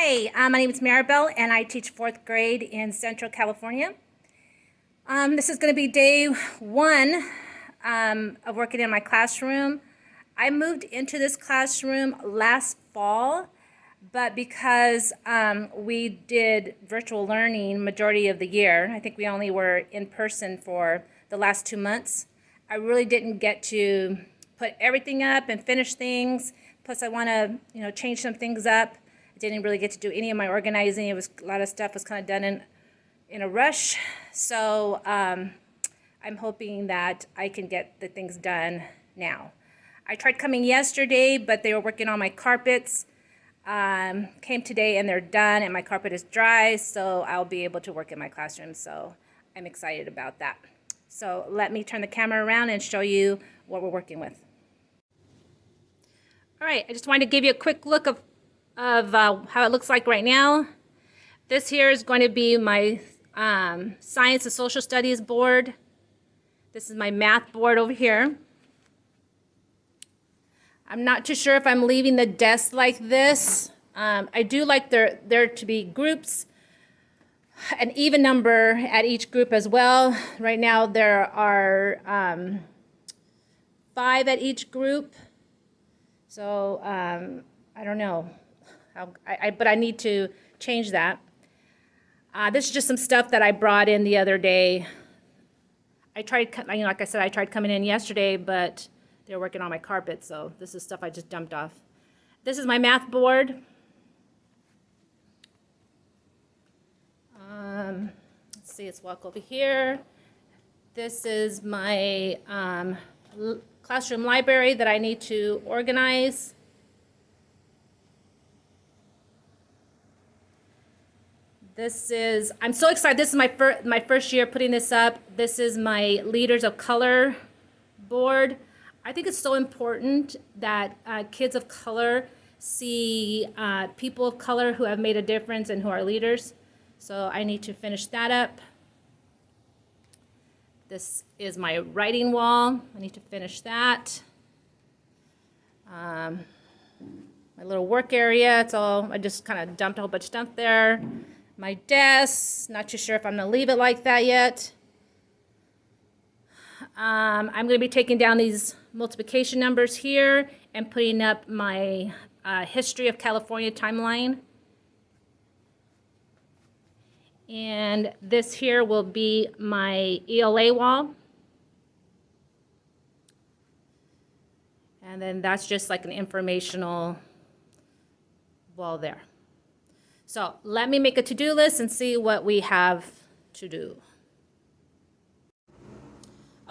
Hi, my name is Maribel, and I teach 4th grade in Central California. This is going to be day one of working in my classroom. I moved into this classroom last fall, but because we did virtual learning majority of the year, I think we only were in person for the last 2 months, I really didn't get to put everything up and finish things. Plus, I want to, change some things up. I didn't really get to do any of my organizing. It was a lot of stuff was kind of done in a rush. So I'm hoping that I can get the things done now. I tried coming yesterday, but they were working on my carpets. Came today and they're done, and my carpet is dry, so I'll be able to work in my classroom. So I'm excited about that. So let me turn the camera around and show you what we're working with. All right, I just wanted to give you a quick look of how it looks like right now. This here is going to be my Science and Social Studies board. This is my math board over here. I'm not too sure if I'm leaving the desk like this. I do like there to be groups, an even number at each group as well. Right now there are 5 at each group. So I don't know, but I need to change that. This is just some stuff that I brought in the other day. I tried, like I said, I tried coming in yesterday, but they were working on my carpet, so this is stuff I just dumped off. This is my math board. Let's see, let's walk over here. This is my classroom library that I need to organize. I'm so excited. This is my first year putting this up. This is my Leaders of Color board. I think it's so important that kids of color see people of color who have made a difference and who are leaders. So I need to finish that up. This is my writing wall. I need to finish that. My little work area, I just kind of dumped a whole bunch of stuff there. My desk, not too sure if I'm gonna leave it like that yet. I'm gonna be taking down these multiplication numbers here and putting up my History of California timeline. And this here will be my ELA wall. And then that's just like an informational wall there. So let me make a to-do list and see what we have to do.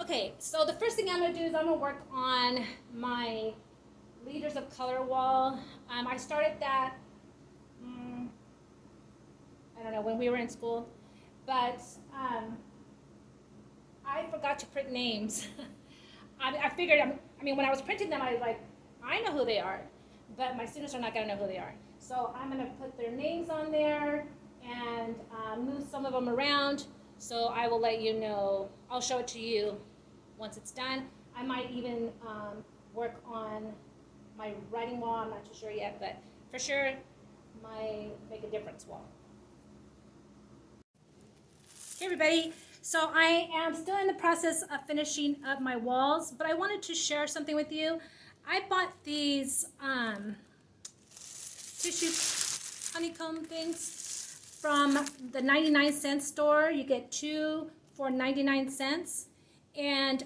Okay, so the first thing I'm gonna do is I'm gonna work on my Leaders of Color wall. I started that, I don't know, when we were in school, but I forgot to print names. I figured, when I was printing them, I was like, I know who they are, but my students are not gonna know who they are. So I'm gonna put their names on there and move some of them around. So I will let you know, I'll show it to you once it's done. I might even work on my writing wall, I'm not too sure yet, but for sure, my Make a Difference wall. Hey everybody, so I am still in the process of finishing up my walls, but I wanted to share something with you. I bought these tissue honeycomb things from the 99-cent store. You get 2 for 99 cents. And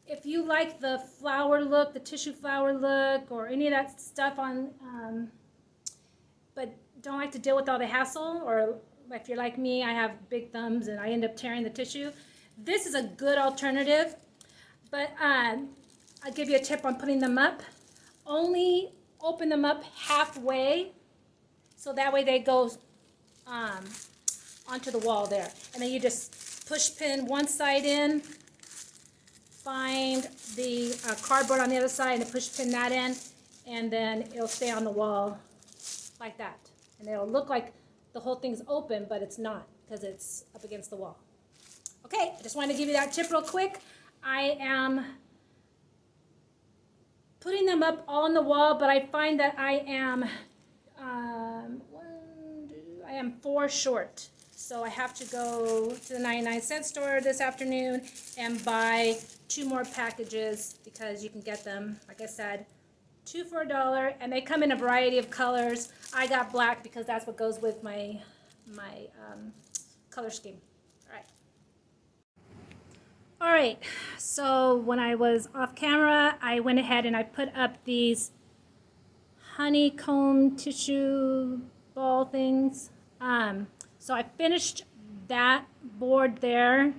if you like the flower look, the tissue flower look, or any of that stuff on, but don't like to deal with all the hassle, or if you're like me, I have big thumbs and I end up tearing the tissue, this is a good alternative. But I'll give you a tip on putting them up. Only open them up halfway, so that way they go onto the wall there. And then you just push pin one side in, find the cardboard on the other side and push pin that in, and then it'll stay on the wall like that. And it'll look like the whole thing's open, but it's not because it's up against the wall. Okay, I just wanted to give you that tip real quick. I am putting them up on the wall, but I find that I am am 4 short. So I have to go to the 99-cent store this afternoon and buy 2 more packages because you can get them, like I said, 2 for $1, and they come in a variety of colors. I got black because that's what goes with my color scheme. All right, so when I was off camera, I went ahead and I put up these honeycomb tissue ball things. So I finished that board there.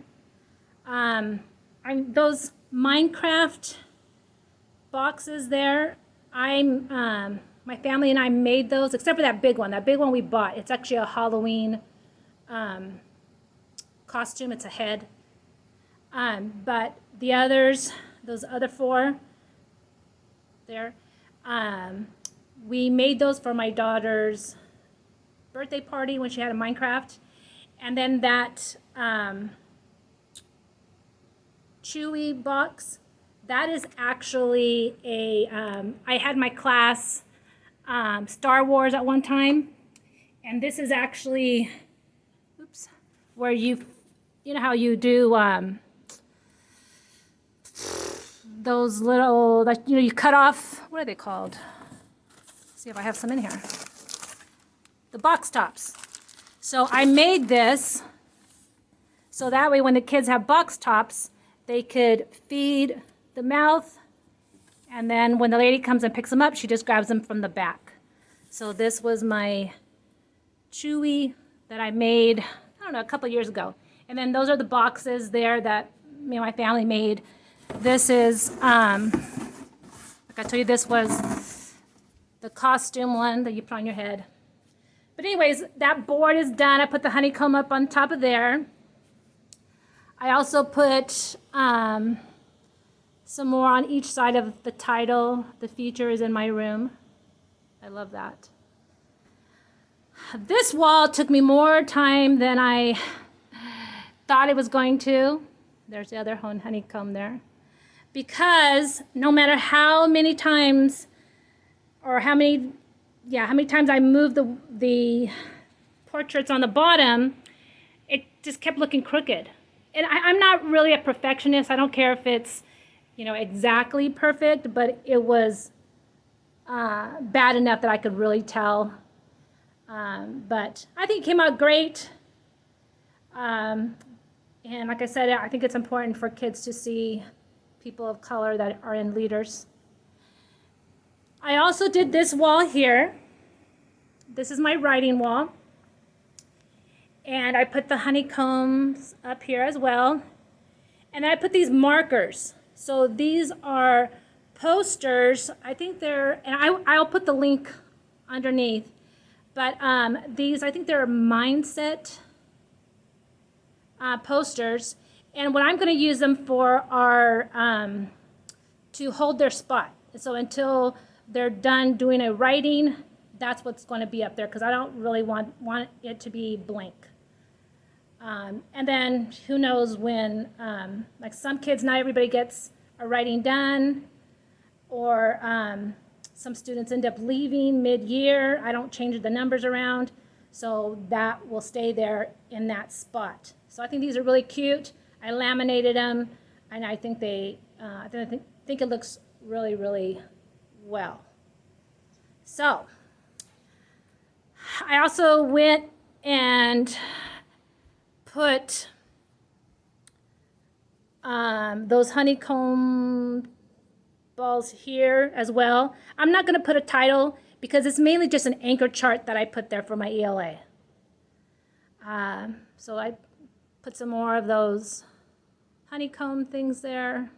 Those Minecraft boxes there, my family and I made those, except for that big one. That big one we bought. It's actually a Halloween costume. It's a head. But the others, those other 4 there, we made those for my daughter's birthday party when she had a Minecraft. And then that Chewy box, that is actually I had my class Star Wars at one time. And this is actually, oops, where you know how you do those little, that you cut off, what are they called? Let's see if I have some in here. The box tops. So I made this so that way when the kids have box tops, they could feed the mouth, and then when the lady comes and picks them up, she just grabs them from the back. So this was my Chewy that I made, I don't know, a couple years ago. And then those are the boxes there that me and my family made. This is, like I told you, this was the costume one that you put on your head. But anyways, that board is done. I put the honeycomb up on top of there. I also put some more on each side of the title. The future is in my room. I love that. This wall took me more time than I thought it was going to. There's the other honeycomb there. Because no matter how many times, or how many times I moved the portraits on the bottom, it just kept looking crooked. And I'm not really a perfectionist. I don't care if it's, exactly perfect, but it was bad enough that I could really tell. But I think it came out great. And like I said, I think it's important for kids to see people of color that are in leaders. I also did this wall here. This is my writing wall. And I put the honeycombs up here as well. And I put these markers. So these are posters. I think they're, and I'll put the link underneath. But these, I think they're mindset posters. And what I'm going to use them for are to hold their spot. So until they're done doing a writing, that's what's going to be up there, because I don't really want it to be blank. And then who knows when, like some kids, not everybody gets a writing done, or some students end up leaving mid-year. I don't change the numbers around, so that will stay there in that spot. So I think these are really cute. I laminated them, and I think think it looks really, really well. So I also went and put those honeycomb balls here as well. I'm not going to put a title because it's mainly just an anchor chart that I put there for my ELA. So I put some more of those honeycomb things there.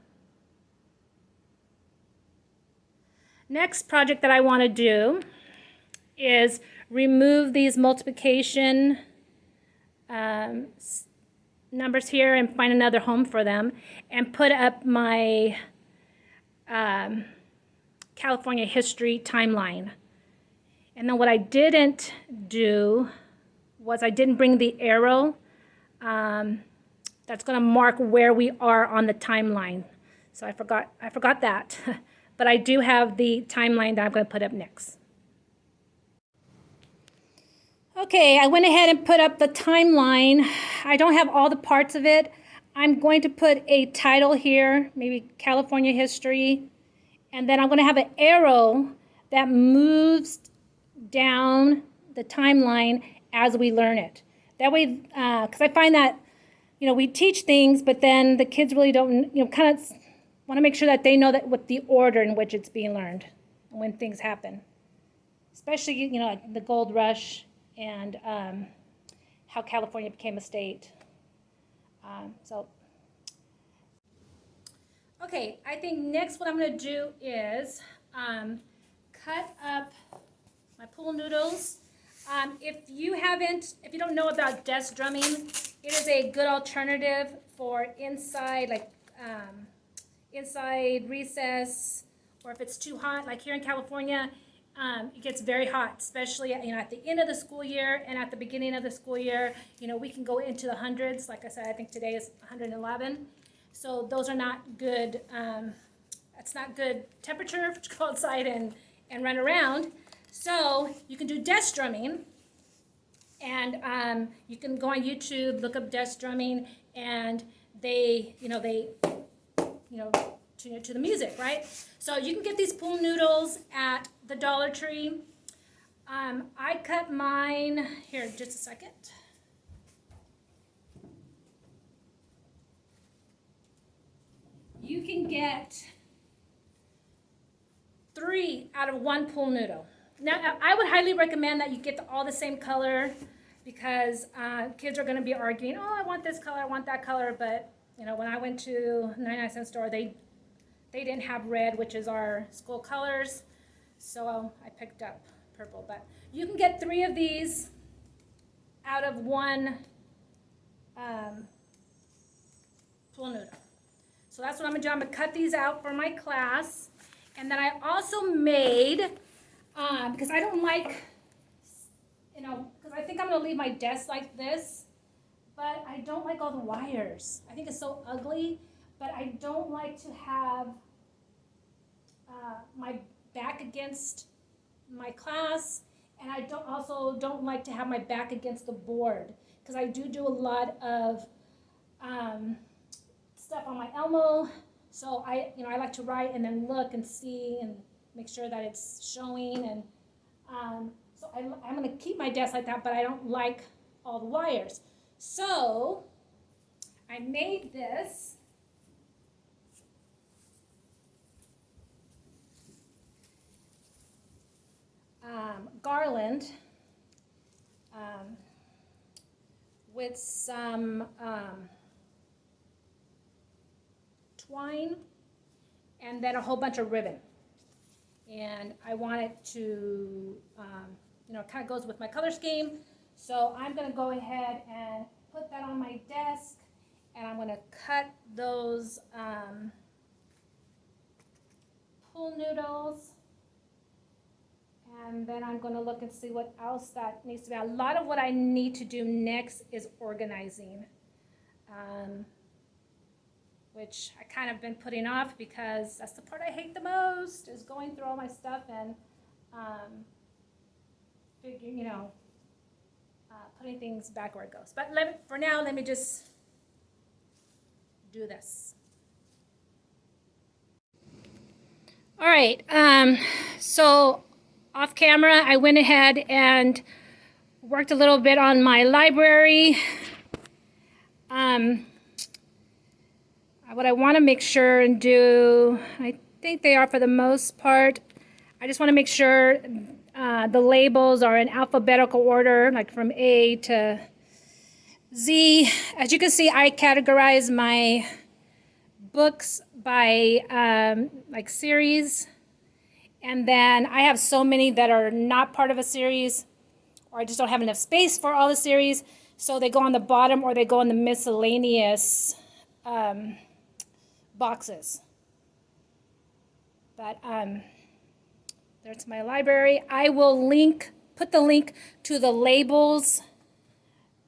Next project that I want to do is remove these multiplication numbers here and find another home for them, and put up my California history timeline. And then what I didn't do was I didn't bring the arrow that's going to mark where we are on the timeline. So I forgot that. But I do have the timeline that I'm going to put up next. Okay, I went ahead and put up the timeline. I don't have all the parts of it. I'm going to put a title here, maybe California history, and then I'm going to have an arrow that moves down the timeline as we learn it. That way, because I find that, we teach things, but then the kids really don't, kind of want to make sure that they know that what the order in which it's being learned when things happen. Especially, like the gold rush and how California became a state. Okay, I think next what I'm going to do is cut up my pool noodles. If you don't know about desk drumming, it is a good alternative for inside, like inside recess, or if it's too hot, like here in California, it gets very hot, especially at the end of the school year and at the beginning of the school year. We can go into the hundreds. Like I said, I think today is 111. So those are not good. That's not good temperature to go outside and run around. So you can do desk drumming, and you can go on YouTube, look up desk drumming, and they tune it to the music, right? So you can get these pool noodles at the Dollar Tree. I cut mine, here, just a second. You can get 3 out of 1 pool noodle. Now, I would highly recommend that you get all the same color, because kids are going to be arguing, oh, I want this color, I want that color, but when I went to 99-cent store, they didn't have red, which is our school colors, so I picked up purple. But you can get 3 of these out of 1 pool noodle. So that's what I'm going to do. I'm going to cut these out for my class. And then I also made, because I don't like, because I think I'm going to leave my desk like this, but I don't like all the wires. I think it's so ugly, but I don't like to have my back against my class, and I also don't like to have my back against the board, because I do a lot of stuff on my Elmo. So I like to write and then look and see and make sure that it's showing, and so I'm going to keep my desk like that, but I don't like all the wires. So I made this garland with some twine and then a whole bunch of ribbon. And I want it to, it kind of goes with my color scheme. So I'm going to go ahead and put that on my desk, and I'm going to cut those pool noodles. And then I'm going to look and see what else that needs to be. A lot of what I need to do next is organizing, which I kind of been putting off, because that's the part I hate the most, is going through all my stuff and putting things back where it goes. But for now, let me just do this. All right, so off camera, I went ahead and worked a little bit on my library. What I want to make sure and do, I think they are for the most part, I just want to make sure the labels are in alphabetical order, like from A to Z. As you can see, I categorize my books by like series. And then I have so many that are not part of a series, or I just don't have enough space for all the series. So they go on the bottom, or they go in the miscellaneous boxes. But there's my library. I will put the link to the labels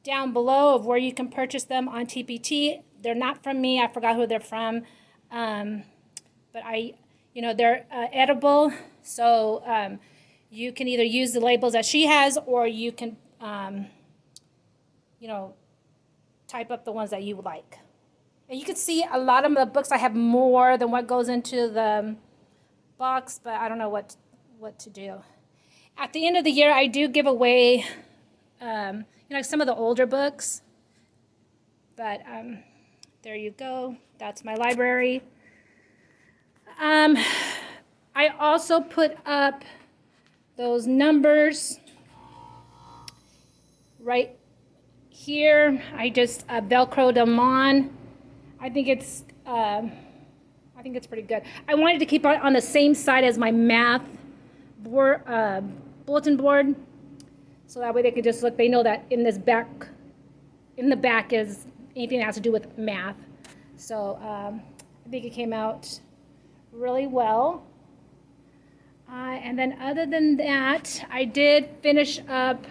down below of where you can purchase them on TPT. They're not from me. I forgot who they're from. But they're edible, so you can either use the labels that she has, or you can you know, type up the ones that you would like. And you can see a lot of the books I have more than what goes into the box, but I don't know what to do. At the end of the year, I do give away, some of the older books. But there you go. That's my library. I also put up those numbers right here. I just Velcroed them on. I think it's pretty good. I wanted to keep it on the same side as my math board, bulletin board, so that way they could just look. They know that in the back is anything that has to do with math. So I think it came out really well. And then other than that, I did finish up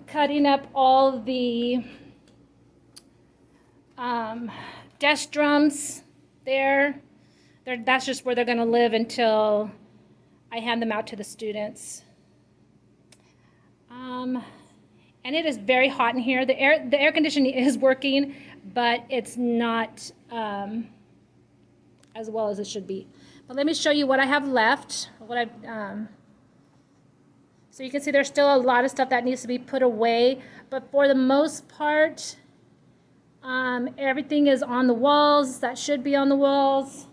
cutting up all the desk drums there. That's just where they're going to live until I hand them out to the students. And it is very hot in here. The air conditioning is working, but it's not as well as it should be. But let me show you what I have left. So you can see there's still a lot of stuff that needs to be put away, but for the most part, everything is on the walls that should be on the walls.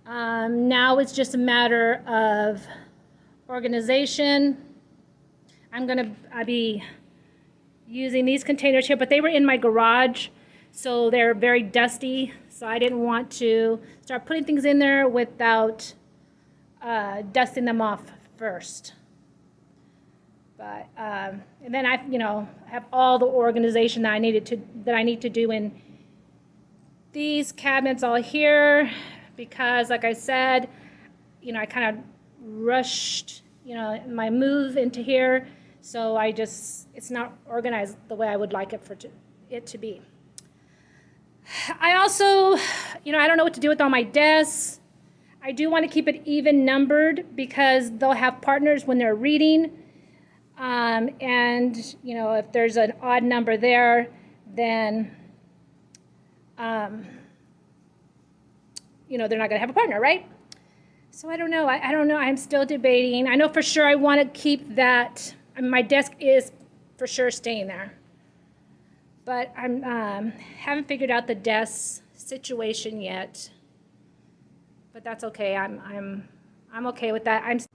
Now it's just a matter of organization. I'll be using these containers here, but they were in my garage, so they're very dusty, so I didn't want to start putting things in there without dusting them off first. But and then I have all the organization that I need to do in these cabinets all here, because like I said, I kind of rushed my move into here, so it's not organized the way I would like it to be. I also, I don't know what to do with all my desks. I do want to keep it even numbered because they'll have partners when they're reading. And if there's an odd number there, then, they're not going to have a partner, right? So I don't know. I don't know. I'm still debating. I know for sure I want to keep that. My desk is for sure staying there. But I haven't figured out the desk situation yet. But that's okay. I'm okay with that.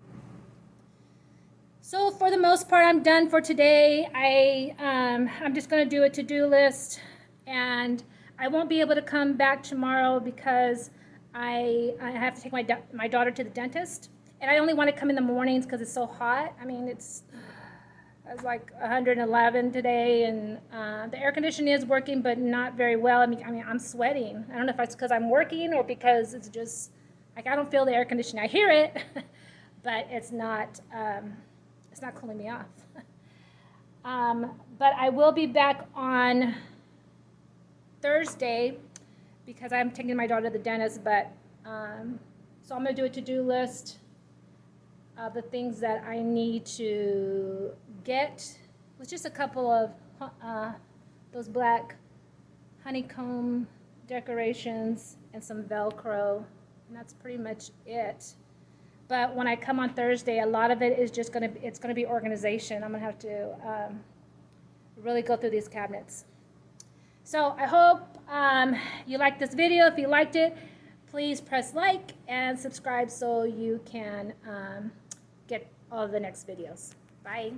So for the most part, I'm done for today. I'm just going to do a to-do list, and I won't be able to come back tomorrow because I have to take my daughter to the dentist, and I only want to come in the mornings because it's so hot. I mean, it's like 111 today, and the air conditioning is working, but not very well. I mean, I'm sweating. I don't know if it's because I'm working or because it's just like I don't feel the air conditioning. I hear it, but it's not cooling me off. But I will be back on Thursday because I'm taking my daughter to the dentist. But so I'm going to do a to-do list of the things that I need to get with just a couple of those black honeycomb decorations and some Velcro, and that's pretty much it. But when I come on Thursday, a lot of it is just going to be organization. I'm going to have to really go through these cabinets. So I hope you liked this video. If you liked it, please press like and subscribe so you can get all of the next videos. Bye.